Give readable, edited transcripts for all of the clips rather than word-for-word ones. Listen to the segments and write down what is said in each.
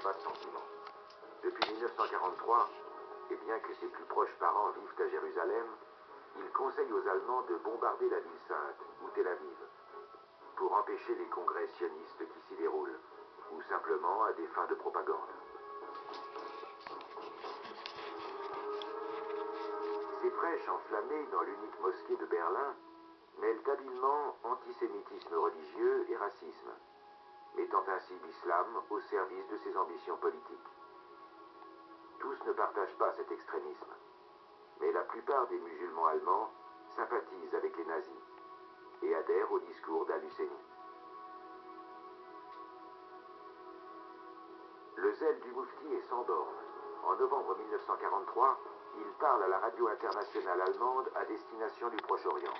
pas de sentiments. Depuis 1943, et bien que ses plus proches parents vivent à Jérusalem, il conseille aux Allemands de bombarder la ville sainte, ou Tel Aviv, pour empêcher les congrès sionistes qui s'y déroulent, ou simplement à des fins de propagande. Ces prêches enflammées dans l'unique mosquée de Berlin mêlent habilement antisémitisme religieux et racisme, mettant ainsi l'islam au service de ses ambitions politiques. Tous ne partagent pas cet extrémisme, mais la plupart des musulmans allemands sympathisent avec les nazis et adhèrent au discours d'Al-Husseini. Le zèle du Moufti est sans borne. En novembre 1943, il parle à la radio internationale allemande à destination du Proche-Orient.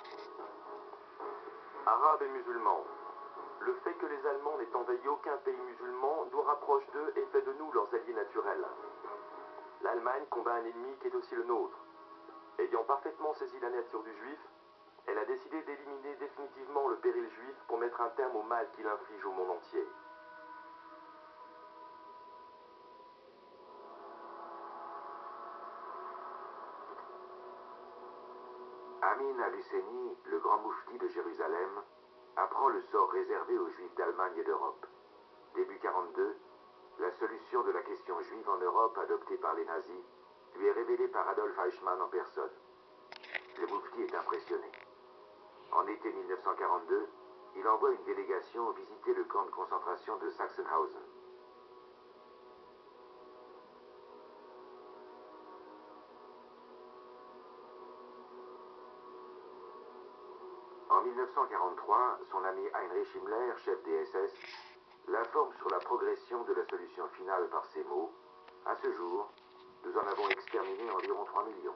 Arabes et musulmans, le fait que les Allemands n'aient envahi aucun pays musulman nous rapproche d'eux et fait de nous leurs alliés naturels. L'Allemagne combat un ennemi qui est aussi le nôtre. Ayant parfaitement saisi la nature du juif, elle a décidé d'éliminer définitivement le péril juif pour mettre un terme au mal qu'il inflige au monde entier. Amin al-Husseini, le grand moufti de Jérusalem, apprend le sort réservé aux juifs d'Allemagne et d'Europe. Début 1942, la solution de la question juive en Europe adoptée par les nazis lui est révélée par Adolf Eichmann en personne. Le moufti est impressionné. En été 1942, il envoie une délégation visiter le camp de concentration de Sachsenhausen. En 1943, son ami Heinrich Himmler, chef des SS, l'informe sur la progression de la solution finale par ces mots. À ce jour, nous en avons exterminé environ 3 millions.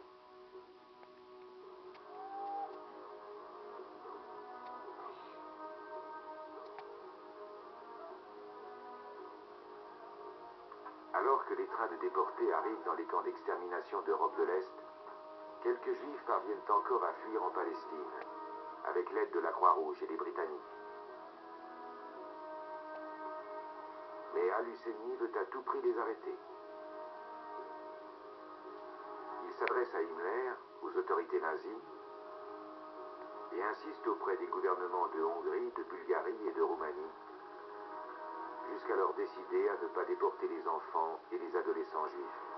Alors que les trains de déportés arrivent dans les camps d'extermination d'Europe de l'Est, quelques juifs parviennent encore à fuir en Palestine, avec l'aide de la Croix-Rouge et des Britanniques. Mais Al-Husseini veut à tout prix les arrêter. Il s'adresse à Himmler, aux autorités nazies, et insiste auprès des gouvernements de Hongrie, de Bulgarie et de Roumanie, jusqu'alors décidés à ne pas déporter les enfants et les adolescents juifs.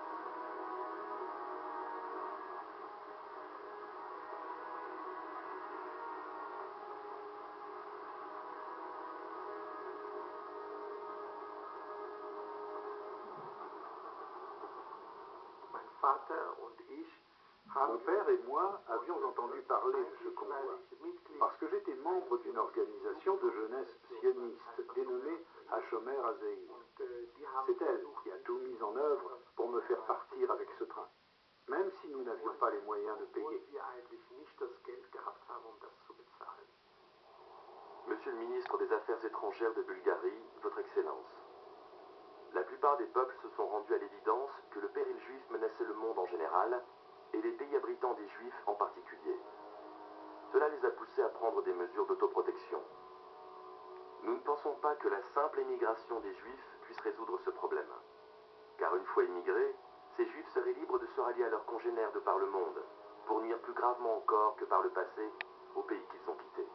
Mon père et moi avions entendu parler de ce convoi, parce que j'étais membre d'une organisation de jeunesse sioniste dénommée Hashomer Hazeir. C'est elle qui a tout mis en œuvre pour me faire partir avec ce train, même si nous n'avions pas les moyens de payer. Monsieur le ministre des Affaires étrangères de Bulgarie, Votre Excellence, la plupart des peuples se sont rendus à l'évidence que le péril juif menaçait le monde en général et les pays abritant des juifs en particulier. Cela les a poussés à prendre des mesures d'autoprotection. Nous ne pensons pas que la simple émigration des juifs puisse résoudre ce problème. Car une fois immigrés, ces juifs seraient libres de se rallier à leurs congénères de par le monde, pour nuire plus gravement encore que par le passé au pays qu'ils ont quitté.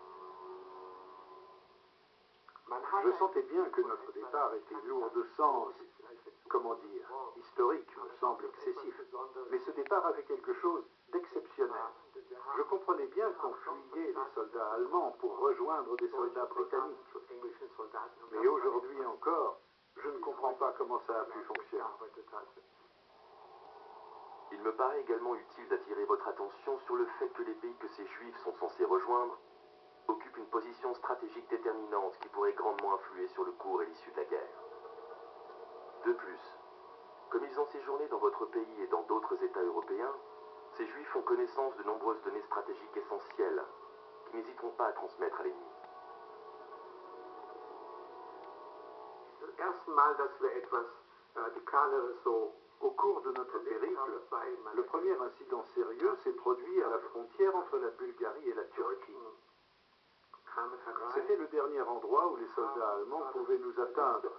Je sentais bien que notre départ était lourd de sens, comment dire, historique me semble excessif, mais ce départ avait quelque chose d'exceptionnel. Je comprenais bien qu'on fuyait les soldats allemands pour rejoindre des soldats britanniques. Mais aujourd'hui encore, je ne comprends pas comment ça a pu fonctionner. Il me paraît également utile d'attirer votre attention sur le fait que les pays que ces juifs sont censés rejoindre occupent une position stratégique déterminante qui pourrait grandement influer sur le cours et l'issue de la guerre. De plus, comme ils ont séjourné dans votre pays et dans d'autres États européens, ces juifs ont connaissance de nombreuses données stratégiques essentielles qui n'hésiteront pas à transmettre à l'ennemi. Au cours de notre périple, le premier incident sérieux s'est produit à la frontière entre la Bulgarie et la Turquie. C'était le dernier endroit où les soldats allemands pouvaient nous atteindre,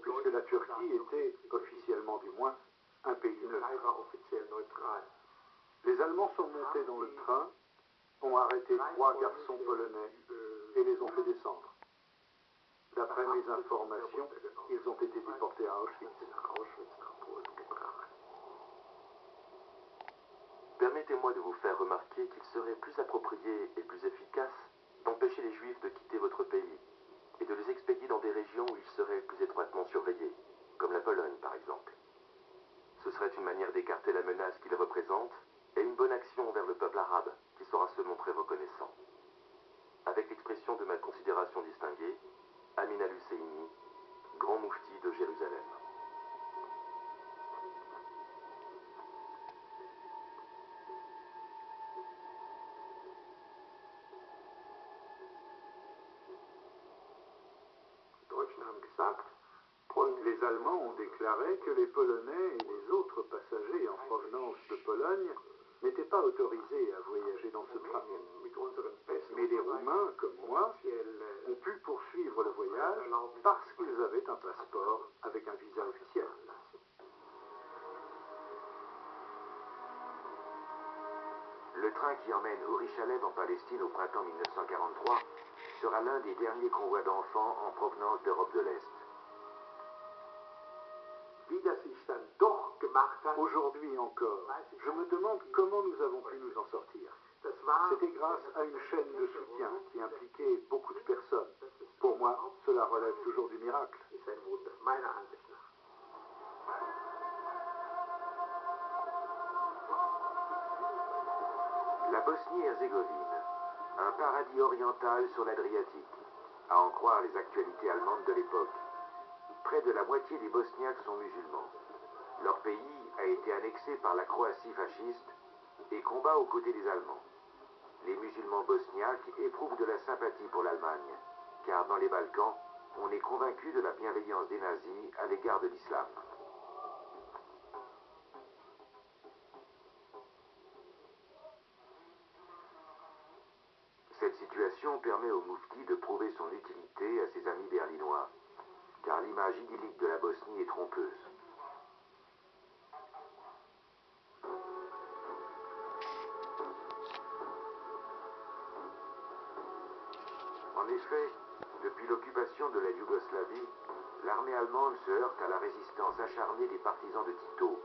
puisque la Turquie était, officiellement du moins, un pays neutre. Les Allemands sont montés dans le train, ont arrêté 3 garçons polonais et les ont fait descendre. D'après mes informations, ils ont été déportés à Auschwitz. Permettez-moi de vous faire remarquer qu'il serait plus approprié et plus efficace d'empêcher les Juifs de quitter votre pays et de les expédier dans des régions où ils seraient plus étroitement surveillés, comme la Pologne par exemple. Ce serait une manière d'écarter la menace qu'ils représentent et une bonne action envers le peuple arabe qui saura se montrer reconnaissant. Avec l'expression de ma considération distinguée, Amin al-Husseini, grand moufti de Jérusalem. Les Allemands ont déclaré que les Polonais et les autres passagers en provenance de Pologne n'étaient pas autorisés à voyager dans ce train. Mais les Roumains, comme moi, ont pu poursuivre le voyage parce qu'ils avaient un passeport avec un visa officiel. Le train qui emmène Uri Shalev en Palestine au printemps 1943 sera l'un des derniers convois d'enfants en provenance d'Europe de l'Est. Aujourd'hui encore, je me demande comment nous avons pu nous en sortir. C'était grâce à une chaîne de soutien qui impliquait beaucoup de personnes. Pour moi, cela relève toujours du miracle. La Bosnie-Herzégovine, un paradis oriental sur l'Adriatique, à en croire les actualités allemandes de l'époque. Près de la moitié des Bosniaques sont musulmans. Leur pays a été annexé par la Croatie fasciste et combat aux côtés des Allemands. Les musulmans bosniaques éprouvent de la sympathie pour l'Allemagne, car dans les Balkans, on est convaincu de la bienveillance des nazis à l'égard de l'islam. Cette situation permet au Moufti de prouver son utilité à ses amis berlinois, car l'image idyllique de la Bosnie est trompeuse. En effet, depuis l'occupation de la Yougoslavie, l'armée allemande se heurte à la résistance acharnée des partisans de Tito,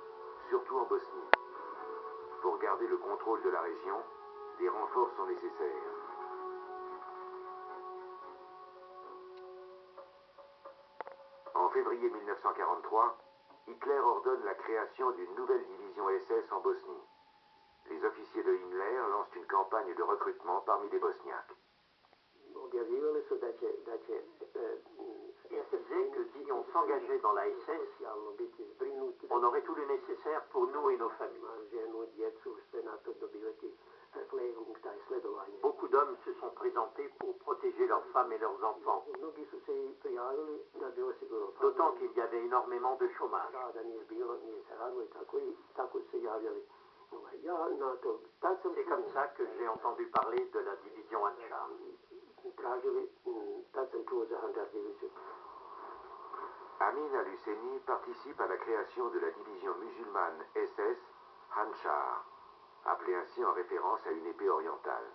surtout en Bosnie. Pour garder le contrôle de la région, des renforts sont nécessaires. En février 1943, Hitler ordonne la création d'une nouvelle division SS en Bosnie. Les officiers de Himmler lancent une campagne de recrutement parmi les Bosniaques. Ils disaient que si on s'engageait dans la SS, on aurait tout le nécessaire pour nous et nos familles. Beaucoup d'hommes se sont présentés pour protéger leurs femmes et leurs enfants, d'autant qu'il y avait énormément de chômage. C'est comme ça que j'ai entendu parler de la division Anchar. Amin al-Husseini participe à la création de la division musulmane SS Hanchar, appelée ainsi en référence à une épée orientale.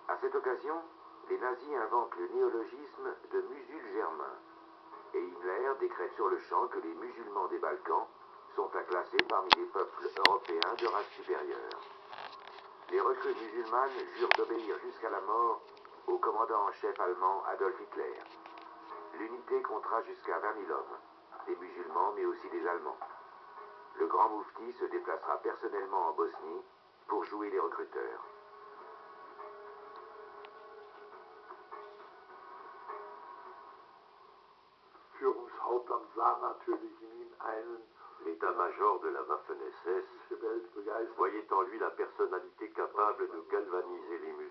À cette occasion, les nazis inventent le néologisme de musul germain, et Himmler décrète sur le champ que les musulmans des Balkans sont à classer parmi les peuples européens de race supérieure. Les recrues musulmanes jurent d'obéir jusqu'à la mort au commandant en chef allemand Adolf Hitler. L'unité comptera jusqu'à 20 000 hommes, des musulmans mais aussi des Allemands. Le grand moufti se déplacera personnellement en Bosnie pour jouer les recruteurs. Führungshauptamt sah natürlich in ihm einen, L'état-major de la Waffen-SS voyait en lui la personnalité capable de galvaniser les musulmans.